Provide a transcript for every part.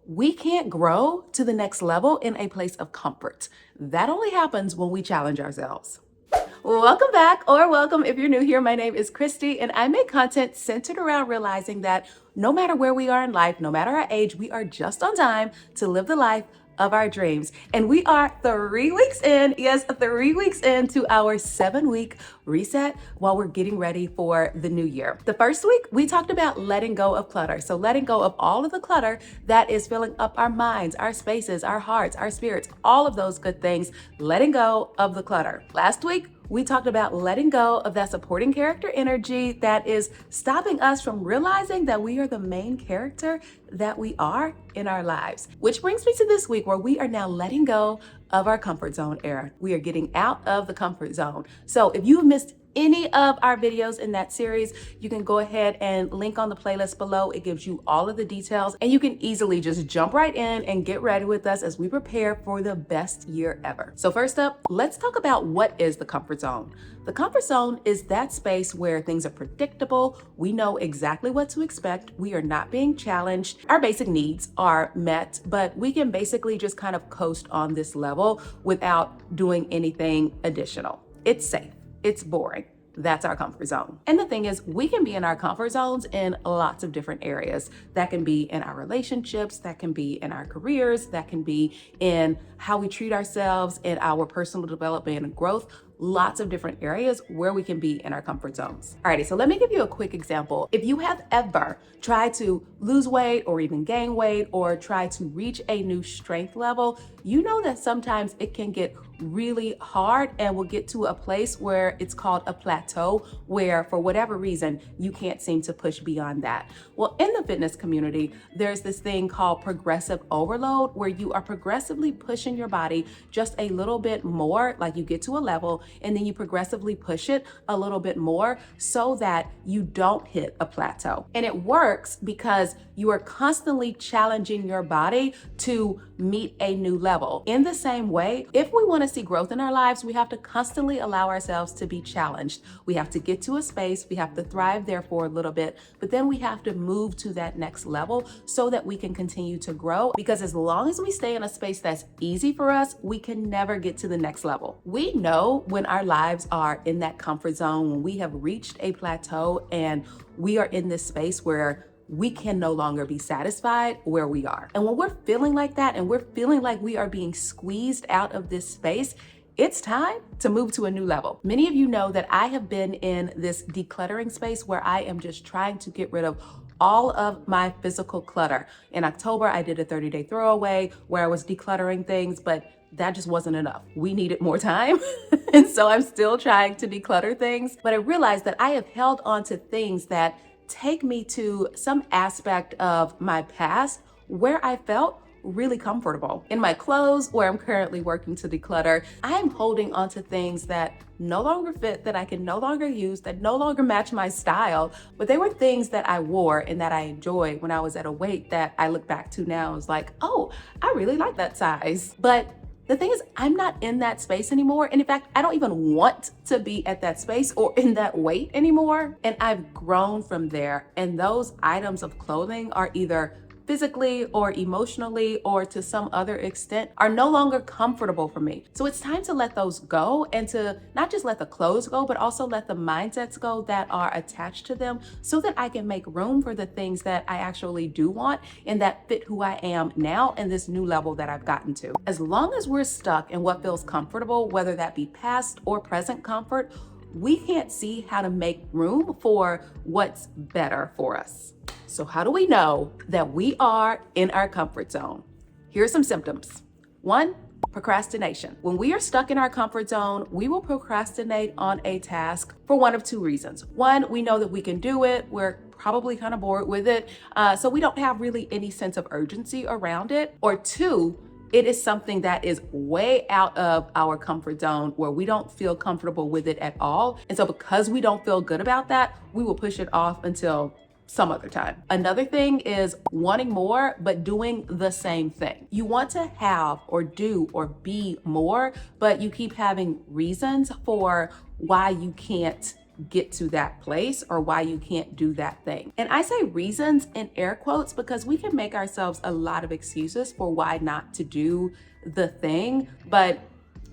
We can't grow to the next level in a place of comfort. That only happens when we challenge ourselves. Welcome back, or welcome if you're new here. My name is Christy, and I make content centered around realizing that no matter where we are in life, no matter our age, we are just on time to live the life of our dreams. And we are 3 weeks in, yes, 3 weeks into our 7-week reset while we're getting ready for the new year. The first week, we talked about letting go of clutter. So letting go of all of the clutter that is filling up our minds, our spaces, our hearts, our spirits, all of those good things, letting go of the clutter. Last week, we talked about letting go of that supporting character energy that is stopping us from realizing that we are the main character that we are in our lives. Which brings me to this week where we are now letting go of our comfort zone era. We are getting out of the comfort zone. So if you've missed any of our videos in that series, you can go ahead and link on the playlist below. It gives you all of the details and you can easily just jump right in and get ready with us as we prepare for the best year ever. So first up, let's talk about what is the comfort zone. The comfort zone is that space where things are predictable. We know exactly what to expect. We are not being challenged. Our basic needs are met, but we can basically just kind of coast on this level without doing anything additional. It's safe. It's boring. That's our comfort zone. And the thing is, we can be in our comfort zones in lots of different areas. That can be in our relationships, that can be in our careers, that can be in how we treat ourselves, in our personal development and growth. Lots of different areas where we can be in our comfort zones. Alrighty, so let me give you a quick example. If you have ever tried to lose weight or even gain weight or try to reach a new strength level, you know that sometimes it can get really hard and will get to a place where it's called a plateau, where for whatever reason, you can't seem to push beyond that. Well, in the fitness community, there's this thing called progressive overload, where you are progressively pushing your body just a little bit more, like you get to a level and then you progressively push it a little bit more so that you don't hit a plateau. And it works because you are constantly challenging your body to meet a new level. In the same way, if we want to see growth in our lives, we have to constantly allow ourselves to be challenged. We have to get to a space, we have to thrive there for a little bit, but then we have to move to that next level so that we can continue to grow. Because as long as we stay in a space that's easy for us, we can never get to the next level. We know when our lives are in that comfort zone, when we have reached a plateau and we are in this space where we can no longer be satisfied where we are. And when we're feeling like that and we're feeling like we are being squeezed out of this space, it's time to move to a new level. Many of you know that I have been in this decluttering space where I am just trying to get rid of all of my physical clutter. In October, I did a 30-day throwaway where I was decluttering things, but that just wasn't enough. We needed more time. And so I'm still trying to declutter things, but I realized that I have held on to things that take me to some aspect of my past where I felt really comfortable. In my clothes, where I'm currently working to declutter, I'm holding on to things that no longer fit, that I can no longer use, that no longer match my style, but they were things that I wore and that I enjoyed when I was at a weight that I look back to now is like, oh, I really like that size. But the thing is, I'm not in that space anymore. And in fact, I don't even want to be at that space or in that weight anymore. And I've grown from there. And those items of clothing are either physically or emotionally or to some other extent are no longer comfortable for me. So it's time to let those go and to not just let the clothes go, but also let the mindsets go that are attached to them so that I can make room for the things that I actually do want and that fit who I am now and this new level that I've gotten to. As long as we're stuck in what feels comfortable, whether that be past or present comfort, we can't see how to make room for what's better for us. So how do we know that we are in our comfort zone? Here are some symptoms. 1, procrastination. When we are stuck in our comfort zone, we will procrastinate on a task for one of 2 reasons. 1, we know that we can do it. We're probably kind of bored with it. So we don't have really any sense of urgency around it. Or 2, it is something that is way out of our comfort zone where we don't feel comfortable with it at all. And so because we don't feel good about that, we will push it off until some other time. Another thing is wanting more, but doing the same thing. You want to have or do or be more, but you keep having reasons for why you can't get to that place or why you can't do that thing. And I say reasons in air quotes because we can make ourselves a lot of excuses for why not to do the thing, but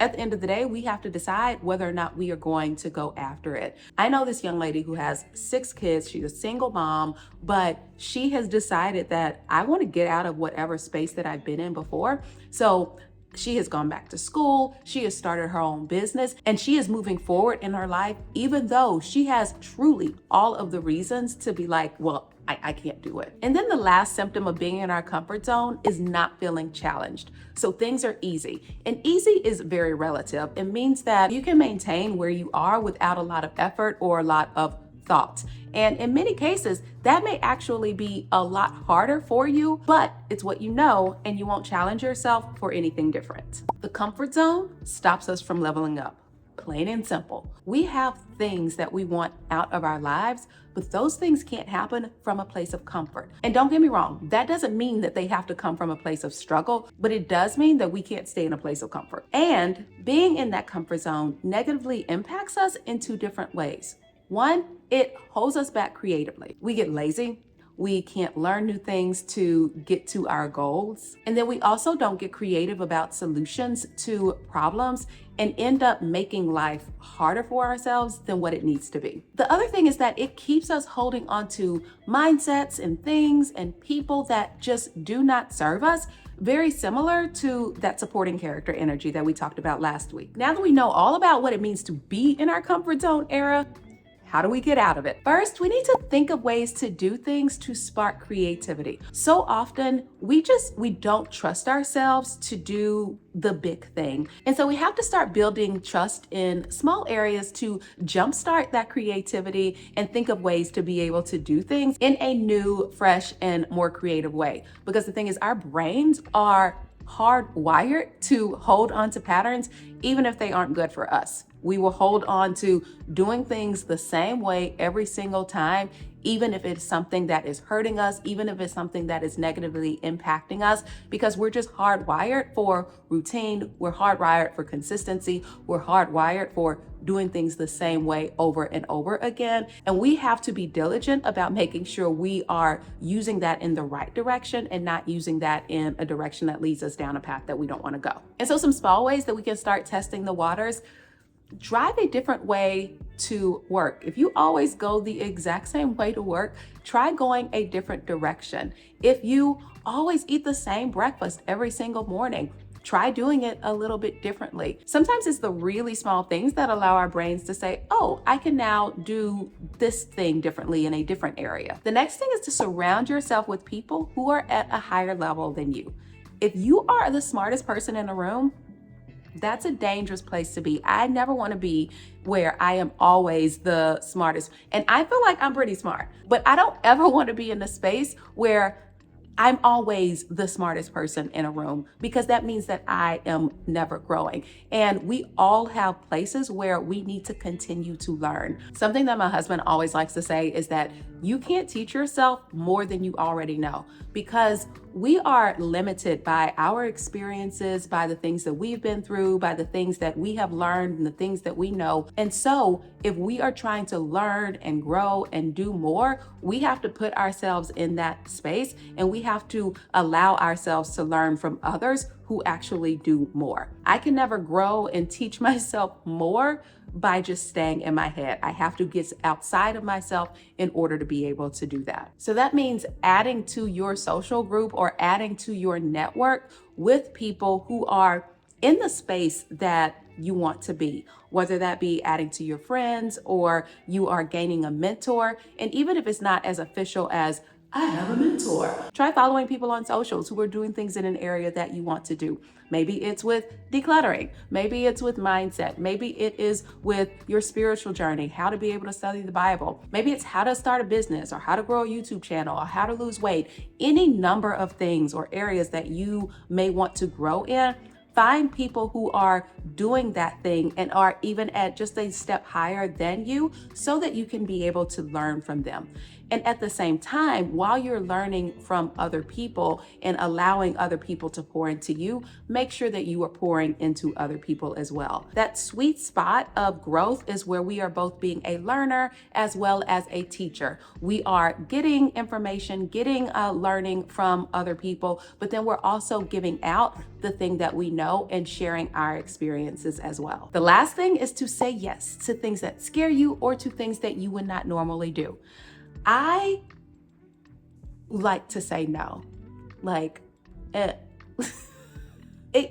at the end of the day, we have to decide whether or not we are going to go after it. I know this young lady who has 6 kids. She's a single mom, but she has decided that I want to get out of whatever space that I've been in before. So she has gone back to school, she has started her own business, and she is moving forward in her life, even though she has truly all of the reasons to be like, well, I can't do it. And then the last symptom of being in our comfort zone is not feeling challenged. So things are easy. And easy is very relative. It means that you can maintain where you are without a lot of effort or a lot of thought. And in many cases, that may actually be a lot harder for you, but it's what you know, and you won't challenge yourself for anything different. The comfort zone stops us from leveling up. Plain and simple. We have things that we want out of our lives, but those things can't happen from a place of comfort. And don't get me wrong, that doesn't mean that they have to come from a place of struggle, but it does mean that we can't stay in a place of comfort. And being in that comfort zone negatively impacts us in 2 different ways. One, it holds us back creatively. We get lazy. We can't learn new things to get to our goals. And then we also don't get creative about solutions to problems and end up making life harder for ourselves than what it needs to be. The other thing is that it keeps us holding on to mindsets and things and people that just do not serve us, very similar to that supporting character energy that we talked about last week. Now that we know all about what it means to be in our comfort zone era, how do we get out of it? First, we need to think of ways to do things to spark creativity. So often we don't trust ourselves to do the big thing. And so we have to start building trust in small areas to jumpstart that creativity and think of ways to be able to do things in a new, fresh, and more creative way. Because the thing is, our brains are hardwired to hold on to patterns, even if they aren't good for us. We will hold on to doing things the same way every single time, even if it's something that is hurting us, even if it's something that is negatively impacting us, because we're just hardwired for routine. We're hardwired for consistency. We're hardwired for doing things the same way over and over again. And we have to be diligent about making sure we are using that in the right direction and not using that in a direction that leads us down a path that we don't want to go. And so some small ways that we can start testing the waters: drive a different way to work. If you always go the exact same way to work, try going a different direction. If you always eat the same breakfast every single morning, try doing it a little bit differently. Sometimes it's the really small things that allow our brains to say, oh, I can now do this thing differently in a different area. The next thing is to surround yourself with people who are at a higher level than you. If you are the smartest person in the room, that's a dangerous place to be. I never want to be where I am always the smartest. And I feel like I'm pretty smart, but I don't ever want to be in a space where I'm always the smartest person in a room, because that means that I am never growing. And we all have places where we need to continue to learn. Something that my husband always likes to say is that you can't teach yourself more than you already know, because we are limited by our experiences, by the things that we've been through, by the things that we have learned and the things that we know. And so if we are trying to learn and grow and do more, we have to put ourselves in that space, and we have to allow ourselves to learn from others who actually do more. I can never grow and teach myself more by just staying in my head. I have to get outside of myself in order to be able to do that. So that means adding to your social group or adding to your network with people who are in the space that you want to be, whether that be adding to your friends or you are gaining a mentor. And even if it's not as official as I have a mentor, try following people on socials who are doing things in an area that you want to do. Maybe it's with decluttering. Maybe it's with mindset. Maybe it is with your spiritual journey, how to be able to study the Bible. Maybe it's how to start a business or how to grow a YouTube channel or how to lose weight. Any number of things or areas that you may want to grow in. Find people who are doing that thing and are even at just a step higher than you, so that you can be able to learn from them. And at the same time, while you're learning from other people and allowing other people to pour into you, make sure that you are pouring into other people as well. That sweet spot of growth is where we are both being a learner as well as a teacher. We are getting information, getting learning from other people, but then we're also giving out the thing that we know and sharing our experiences as well. The last thing is to say yes to things that scare you or to things that you would not normally do. I like to say no. Like, it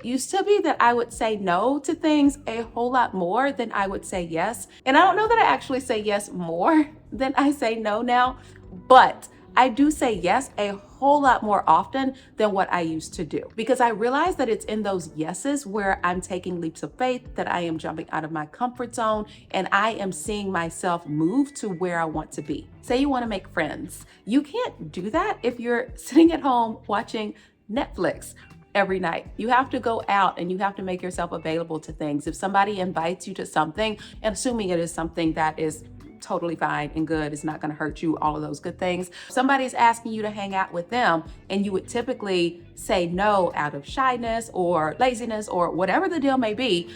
used to be that I would say no to things a whole lot more than I would say yes. And I don't know that I actually say yes more than I say no now, but I do say yes a whole lot more often than what I used to do, because I realize that it's in those yeses where I'm taking leaps of faith, that I am jumping out of my comfort zone, and I am seeing myself move to where I want to be. Say you want to make friends. You can't do that if you're sitting at home watching Netflix every night. You have to go out and you have to make yourself available to things. If somebody invites you to something, and assuming it is something that is totally fine and good, it's not going to hurt you, all of those good things. Somebody's asking you to hang out with them and you would typically say no out of shyness or laziness or whatever the deal may be.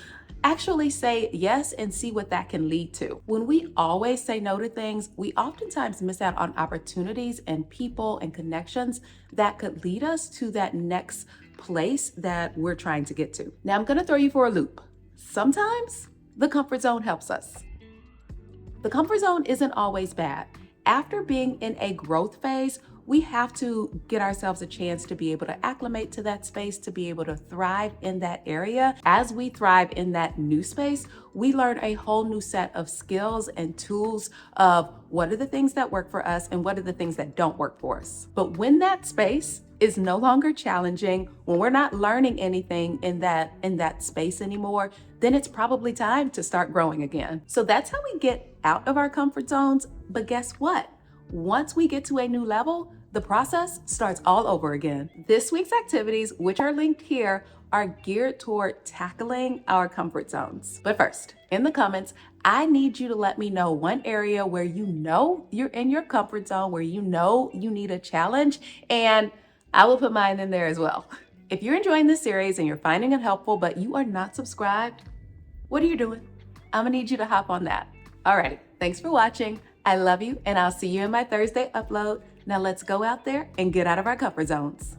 Actually say yes and see what that can lead to. When we always say no to things, we oftentimes miss out on opportunities and people and connections that could lead us to that next place that we're trying to get to. Now I'm going to throw you for a loop. Sometimes the comfort zone helps us. The comfort zone isn't always bad. After being in a growth phase, we have to get ourselves a chance to be able to acclimate to that space, to be able to thrive in that area. As we thrive in that new space, we learn a whole new set of skills and tools of what are the things that work for us and what are the things that don't work for us. But when that space is no longer challenging, when we're not learning anything in that space anymore, then it's probably time to start growing again. So that's how we get out of our comfort zones. But guess what? Once we get to a new level, the process starts all over again. This week's activities, which are linked here, are geared toward tackling our comfort zones. But first, in the comments, I need you to let me know one area where you know you're in your comfort zone, where you know you need a challenge, and I will put mine in there as well. If you're enjoying this series and you're finding it helpful, but you are not subscribed, what are you doing? I'm gonna need you to hop on that. Alrighty, thanks for watching. I love you, and I'll see you in my Thursday upload. Now let's go out there and get out of our comfort zones.